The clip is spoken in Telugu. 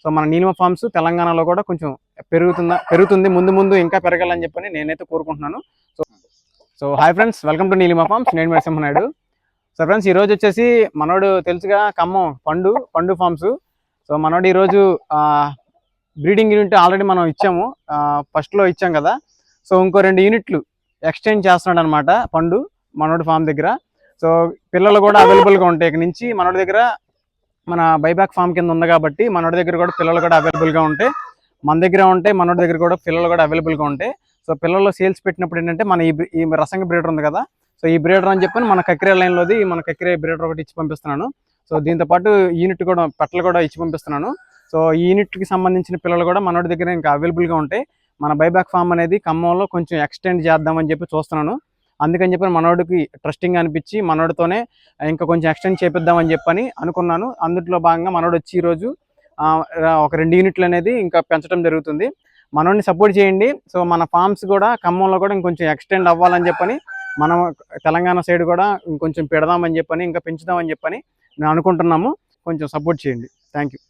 సో మన నీలిమ ఫార్మ్స్ తెలంగాణలో కూడా కొంచెం పెరుగుతుంది, ముందు ముందు ఇంకా పెరగాలని చెప్పని నేనైతే కోరుకుంటున్నాను. So so hi friends, welcome to Neelima farms. నేను నరసింహనాయుడు. సో ఫ్రెండ్స్, ఈరోజు వచ్చేసి మనోడు తెలుసుగా ఖమ్మం పండు ఫార్మ్స్. సో మనోడు ఈరోజు బ్రీడింగ్ యూనిట్ ఆల్రెడీ మనం ఇచ్చాము, ఫస్ట్లో ఇచ్చాం కదా. సో ఇంకో 2 యూనిట్లు ఎక్స్టెండ్ చేస్తున్నాడు అనమాట పండు మనోడి ఫామ్ దగ్గర. సో పిల్లలు కూడా అవైలబుల్గా ఉంటాయి. ఇక నుంచి మనోడి దగ్గర మన బైబ్యాక్ ఫామ్ కింద ఉంది కాబట్టి మనోడి దగ్గర కూడా పిల్లలు కూడా అవైలబుల్గా ఉంటాయి. మన దగ్గర ఉంటాయి, మనోడి దగ్గర కూడా పిల్లలు కూడా అవైలబుల్గా ఉంటాయి. సో పిల్లల్లో సేల్స్ పెట్టినప్పుడు ఏంటంటే మన ఈ రసంగి బ్రీడర్ ఉంది కదా, సో ఈ బ్రీడర్ అని చెప్పి మన కక్కిరే లైన్లోది మన కక్కిరే బ్రీడర్ ఒకటి ఇచ్చి పంపిస్తున్నాను. సో దీంతో పాటు యూనిట్ కూడా పెట్టలు కూడా ఇచ్చి పంపిస్తున్నాను. సో ఈ యూనిట్కి సంబంధించిన పిల్లలు కూడా మనోడి దగ్గర ఇంకా అవైలబుల్గా ఉంటాయి. మన బైబ్యాక్ ఫామ్ అనేది ఖమ్మంలో కొంచెం ఎక్స్టెండ్ చేద్దామని చెప్పి చూస్తున్నాను. అందుకని చెప్పి మనోడికి ట్రస్టింగ్ అనిపించి మనోడితోనే ఇంకా కొంచెం ఎక్స్టెండ్ చేపిద్దామని చెప్పని అనుకున్నాను. అందులో భాగంగా మనోడు వచ్చి ఈరోజు ఒక 2 యూనిట్లు అనేది ఇంకా పెంచడం జరుగుతుంది. మనోడిని సపోర్ట్ చేయండి. సో మన ఫార్మ్స్ కూడా ఖమ్మంలో కూడా ఇంకొంచెం ఎక్స్టెండ్ అవ్వాలని చెప్పని, మనం తెలంగాణ సైడ్ కూడా ఇంకొంచెం పెడదామని చెప్పని, ఇంకా పెంచుదామని చెప్పని నేను అనుకుంటున్నాము. కొంచెం సపోర్ట్ చేయండి. Thank you.